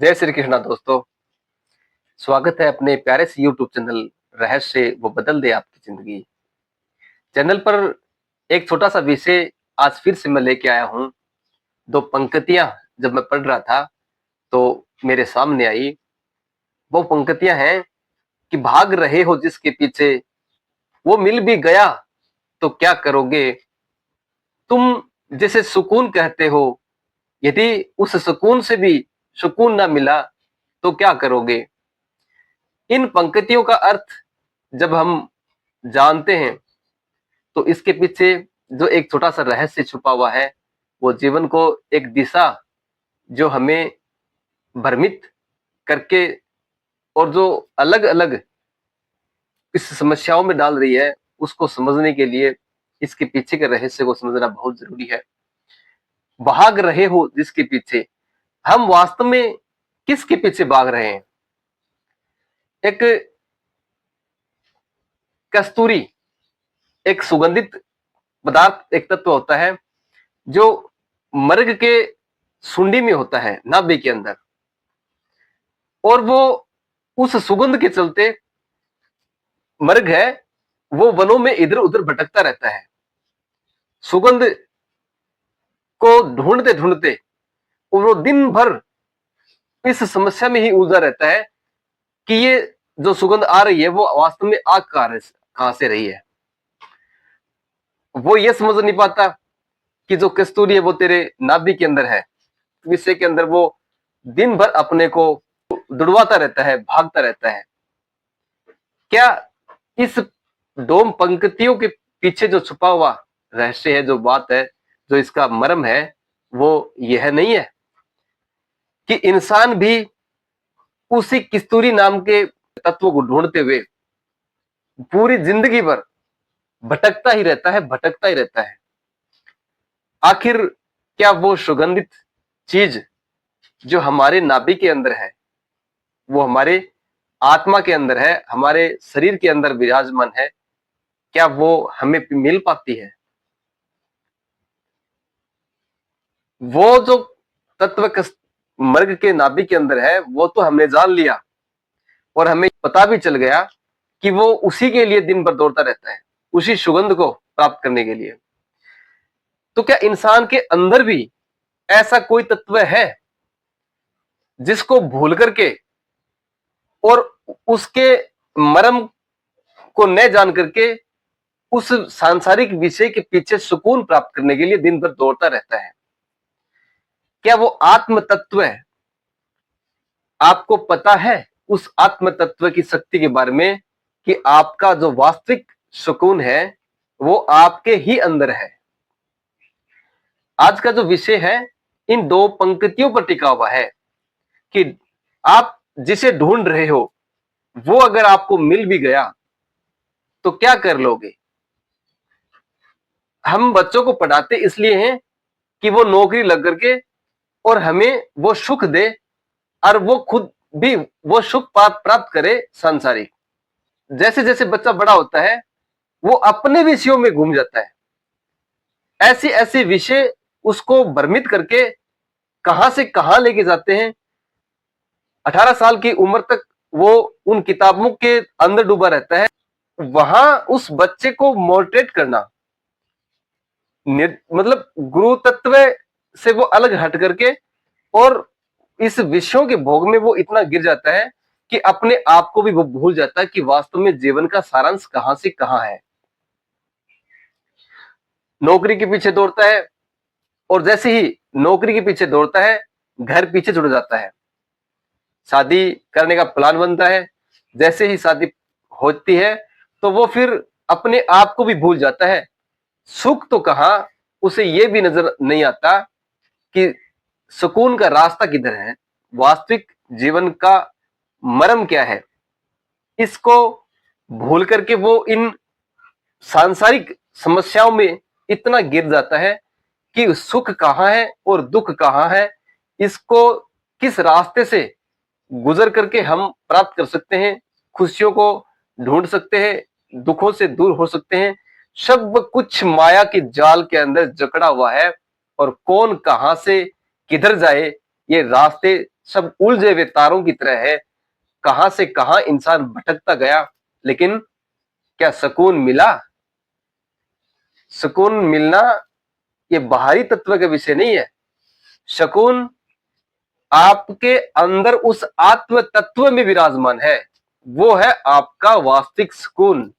जय श्री कृष्णा दोस्तों। स्वागत है अपने प्यारे से यूट्यूब चैनल रहस्य वो बदल दे आपकी जिंदगी चैनल पर। एक छोटा सा विषय आज फिर से मैं लेके आया हूँ। दो पंक्तियां जब मैं पढ़ रहा था तो मेरे सामने आई। वो पंक्तियां हैं कि भाग रहे हो जिसके पीछे, वो मिल भी गया तो क्या करोगे। तुम जिसे सुकून कहते हो, यदि उस सुकून से भी सुकून ना मिला तो क्या करोगे। इन पंक्तियों का अर्थ जब हम जानते हैं तो इसके पीछे जो एक छोटा सा रहस्य छुपा हुआ है, वो जीवन को एक दिशा जो हमें भ्रमित करके और जो अलग अलग इस समस्याओं में डाल रही है, उसको समझने के लिए इसके पीछे के रहस्य को समझना बहुत जरूरी है। भाग रहे हो जिसके पीछे, हम वास्तव में किसके पीछे भाग रहे हैं। एक कस्तूरी एक सुगंधित पदार्थ, एक तत्व होता है जो मर्ग के सुंडी में होता है, नाभि के अंदर, और वो उस सुगंध के चलते मर्ग है वो वनों में इधर उधर भटकता रहता है। सुगंध को ढूंढते ढूंढते और वो दिन भर इस समस्या में ही उलझा रहता है कि ये जो सुगंध आ रही है वो वास्तव में आग कहां से रही है। वो ये समझ नहीं पाता कि जो कस्तूरी है वो तेरे नाभि के अंदर है। विषय के अंदर वो दिन भर अपने को दुड़वाता रहता है, भागता रहता है। क्या इस दो पंक्तियों के पीछे जो छुपा हुआ रहस्य है, जो बात है, जो इसका मर्म है, वो यह नहीं है कि इंसान भी उसी कस्तूरी नाम के तत्व को ढूंढते हुए पूरी जिंदगी भर भटकता ही रहता है, भटकता ही रहता है। आखिर क्या वो सुगंधित चीज जो हमारे नाभि के अंदर है, वो हमारे आत्मा के अंदर है, हमारे शरीर के अंदर विराजमान है, क्या वो हमें मिल पाती है। वो जो तत्व मर्ग के नाभि के अंदर है वो तो हमने जान लिया और हमें पता भी चल गया कि वो उसी के लिए दिन भर दौड़ता रहता है, उसी सुगंध को प्राप्त करने के लिए। तो क्या इंसान के अंदर भी ऐसा कोई तत्व है जिसको भूल करके और उसके मर्म को न जान करके उस सांसारिक विषय के पीछे सुकून प्राप्त करने के लिए दिन भर दौड़ता रहता है। क्या वो आत्म तत्व है? आपको पता है उस आत्म तत्व की शक्ति के बारे में कि आपका जो वास्तविक सुकून है वो आपके ही अंदर है। आज का जो विषय है इन दो पंक्तियों पर टिका हुआ है कि आप जिसे ढूंढ रहे हो वो अगर आपको मिल भी गया तो क्या कर लोगे। हम बच्चों को पढ़ाते इसलिए हैं कि वो नौकरी लग करके और हमें वो सुख दे और वो खुद भी वो सुख प्राप्त करे सांसारिक। जैसे जैसे बच्चा बड़ा होता है वो अपने विषयों में घूम जाता है। ऐसे ऐसे विषय उसको भ्रमित करके कहां से कहां लेके जाते हैं। 18 साल की उम्र तक वो उन किताबों के अंदर डूबा रहता है। वहां उस बच्चे को मोटिवेट करना, मतलब गुरु तत्व से वो अलग हट करके और इस विषयों के भोग में वो इतना गिर जाता है कि अपने आप को भी वो भूल जाता है कि वास्तव में जीवन का सारांश कहां से कहां है। नौकरी के पीछे दौड़ता है और जैसे ही नौकरी के पीछे दौड़ता है घर पीछे छुड़ जाता है। शादी करने का प्लान बनता है, जैसे ही शादी होती है तो वो फिर अपने आप को भी भूल जाता है। सुख तो कहां, उसे ये भी नजर नहीं आता कि सुकून का रास्ता किधर है, वास्तविक जीवन का मर्म क्या है। इसको भूल करके वो इन सांसारिक समस्याओं में इतना गिर जाता है कि सुख कहां है और दुख कहां है, इसको किस रास्ते से गुजर करके हम प्राप्त कर सकते हैं, खुशियों को ढूंढ सकते हैं, दुखों से दूर हो सकते हैं। सब कुछ माया के जाल के अंदर जकड़ा हुआ है और कौन कहां से किधर जाए ये रास्ते सब उलझे हुए तारों की तरह है। कहां से कहां इंसान भटकता गया, लेकिन क्या सुकून मिला? सुकून मिलना ये बाहरी तत्व का विषय नहीं है। सुकून आपके अंदर उस आत्म तत्व में विराजमान है, वो है आपका वास्तविक सुकून।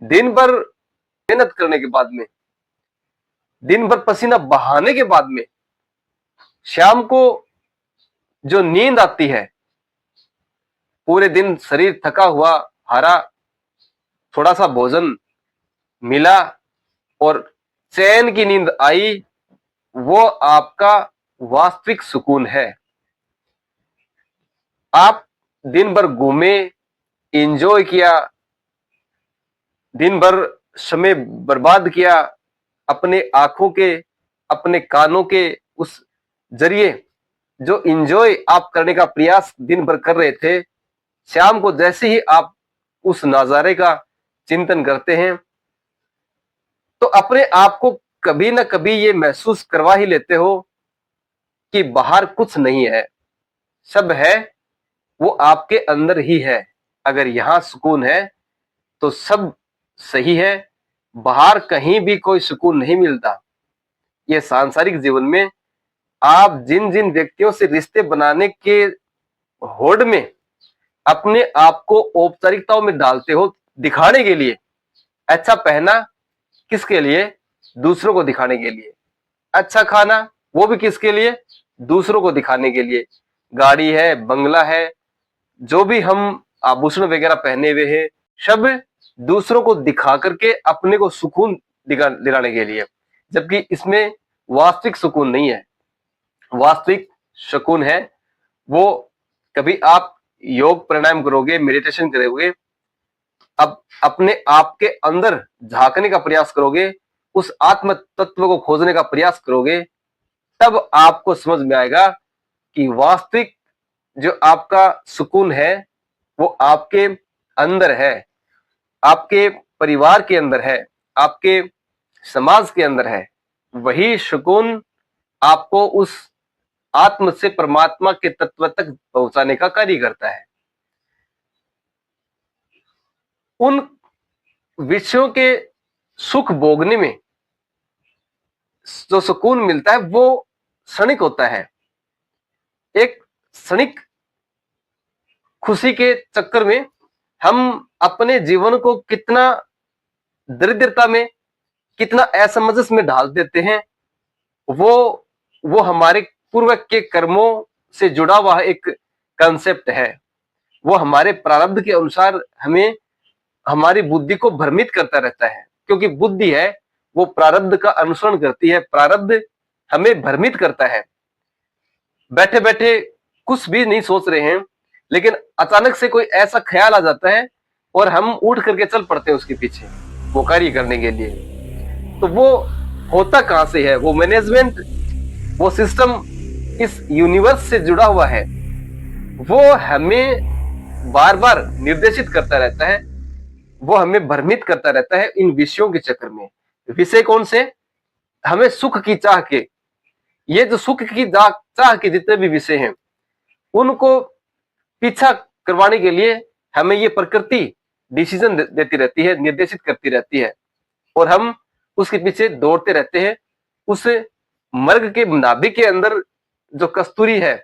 दिन भर मेहनत करने के बाद में, दिन भर पसीना बहाने के बाद में, शाम को जो नींद आती है, पूरे दिन शरीर थका हुआ, हारा, थोड़ा सा भोजन मिला और चैन की नींद आई, वो आपका वास्तविक सुकून है। आप दिन भर घूमे, एंजॉय किया, दिन भर समय बर्बाद किया, अपने आंखों के, अपने कानों के उस जरिए जो एंजॉय आप करने का प्रयास दिन भर कर रहे थे, शाम को जैसे ही आप उस नजारे का चिंतन करते हैं तो अपने आप को कभी ना कभी ये महसूस करवा ही लेते हो कि बाहर कुछ नहीं है, सब है वो आपके अंदर ही है। अगर यहां सुकून है तो सब सही है, बाहर कहीं भी कोई सुकून नहीं मिलता। ये सांसारिक जीवन में आप जिन जिन व्यक्तियों से रिश्ते बनाने के होड़ में अपने आप को औपचारिकताओं में डालते हो दिखाने के लिए, अच्छा पहना किसके लिए? दूसरों को दिखाने के लिए। अच्छा खाना वो भी किसके लिए? दूसरों को दिखाने के लिए। गाड़ी है, बंगला है, जो भी हम आभूषण वगैरह पहने हुए हैं, सब दूसरों को दिखा करके अपने को सुकून दिलाने के लिए, जबकि इसमें वास्तविक सुकून नहीं है। वास्तविक सुकून है वो कभी आप योग प्राणायाम करोगे, मेडिटेशन करोगे, अब अपने आप के अंदर झांकने का प्रयास करोगे, उस आत्म तत्व को खोजने का प्रयास करोगे, तब आपको समझ में आएगा कि वास्तविक जो आपका सुकून है वो आपके अंदर है, आपके परिवार के अंदर है, आपके समाज के अंदर है। वही सुकून आपको उस आत्म से परमात्मा के तत्व तक पहुंचाने का कार्य करता है। उन विषयों के सुख भोगने में जो सुकून मिलता है वो क्षणिक होता है। एक क्षणिक खुशी के चक्कर में हम अपने जीवन को कितना दरिद्रता में, कितना असमंजस में ढाल देते हैं। वो हमारे पूर्व के कर्मों से जुड़ा हुआ एक कंसेप्ट है। वो हमारे प्रारब्ध के अनुसार हमें, हमारी बुद्धि को भ्रमित करता रहता है, क्योंकि बुद्धि है वो प्रारब्ध का अनुसरण करती है, प्रारब्ध हमें भ्रमित करता है। बैठे बैठे कुछ भी नहीं सोच रहे हैं, लेकिन अचानक से कोई ऐसा ख्याल आ जाता है और हम उठ करके चल पड़ते हैं उसके पीछे वो कार्य करने के लिए। तो वो होता कहां से है? वो मैनेजमेंट, वो सिस्टम इस यूनिवर्स से जुड़ा हुआ है, वो हमें बार बार निर्देशित करता रहता है, वो हमें भ्रमित करता रहता है इन विषयों के चक्कर में। विषय कौन से? हमें सुख की चाह के, ये जो सुख की चाह के जितने भी विषय हैं उनको पीछा करवाने के लिए हमें ये प्रकृति डिसीजन देती रहती है, निर्देशित करती रहती है, और हम उसके पीछे दौड़ते रहते हैं। उस मर्ग के नाभि के अंदर जो कस्तूरी है,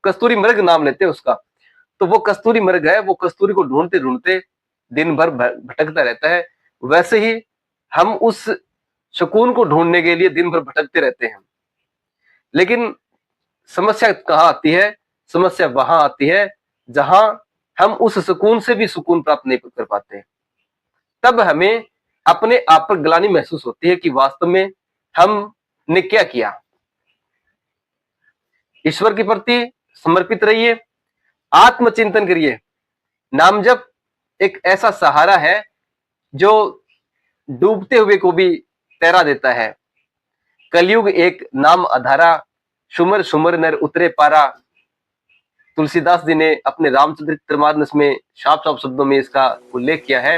कस्तूरी मृग नाम लेते हैं उसका, तो वो कस्तूरी मृग है, वो कस्तूरी को ढूंढते ढूंढते दिन भर भटकता रहता है। वैसे ही हम उस सुकून को ढूंढने के लिए दिन भर भटकते रहते हैं। लेकिन समस्या कहां आती है? समस्या वहां आती है जहां हम उस सुकून से भी सुकून प्राप्त नहीं कर पाते। तब हमें अपने आप पर ग्लानि महसूस होती है कि वास्तव में हमने क्या किया। ईश्वर के प्रति समर्पित रहिए, आत्मचिंतन करिए। नाम जप एक ऐसा सहारा है जो डूबते हुए को भी तैरा देता है। कलयुग एक नाम अधारा, सुमर सुमर नर उतरे पारा। तुलसीदास जी ने अपने रामचरितमानस में साफ साफ शब्दों में इसका उल्लेख किया है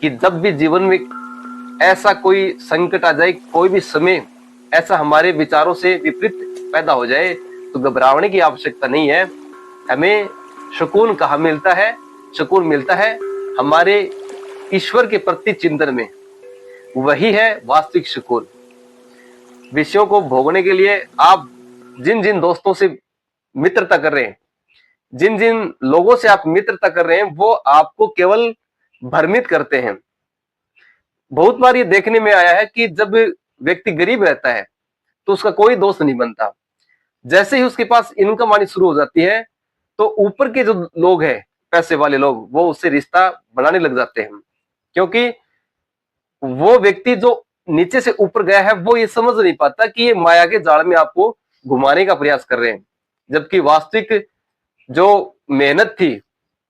कि जब भी जीवन में ऐसा कोई संकट आ जाए, कोई भी समय ऐसा हमारे विचारों से विपरीत पैदा हो जाए, तो घबराने की आवश्यकता नहीं है। हमें सुकून कहाँ मिलता है? सुकून मिलता है हमारे ईश्वर के प्रति चिंतन में। वही है वास्तविक सुकून। विषयों को भोगने के लिए आप जिन जिन दोस्तों से मित्रता कर रहे हैं, जिन जिन लोगों से आप मित्रता कर रहे हैं, वो आपको केवल भ्रमित करते हैं। बहुत बार ये देखने में आया है कि जब व्यक्ति गरीब रहता है तो उसका कोई दोस्त नहीं बनता। जैसे ही उसके पास इनकम आनी शुरू हो जाती है तो ऊपर के जो लोग हैं, पैसे वाले लोग, वो उससे रिश्ता बनाने लग जाते हैं, क्योंकि वो व्यक्ति जो नीचे से ऊपर गया है वो ये समझ नहीं पाता कि ये माया के जाल में आपको घुमाने का प्रयास कर रहे हैं। जबकि वास्तविक जो मेहनत थी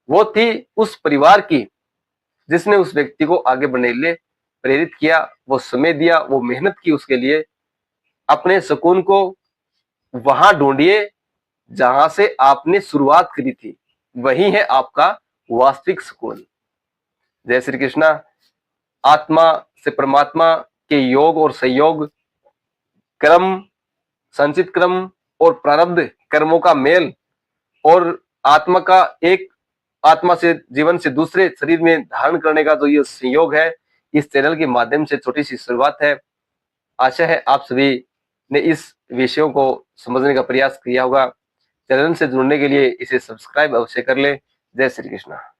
वो थी उस परिवार की, जिसने उस व्यक्ति को आगे बढ़ने के लिए प्रेरित किया, वो समय दिया, वो मेहनत की उसके लिए। अपने सुकून को वहां ढूंढिए जहां से आपने शुरुआत करी थी, वही है आपका वास्तविक सुकून। जय श्री कृष्णा। आत्मा से परमात्मा के योग और संयोग, कर्म, संचित कर्म और प्रारब्ध कर्मों का मेल, और आत्मा का एक आत्मा से जीवन से दूसरे शरीर में धारण करने का जो ये संयोग है, इस चैनल के माध्यम से छोटी सी शुरुआत है। आशा है आप सभी ने इस विषयों को समझने का प्रयास किया होगा। चैनल से जुड़ने के लिए इसे सब्सक्राइब अवश्य कर ले। जय श्री कृष्ण।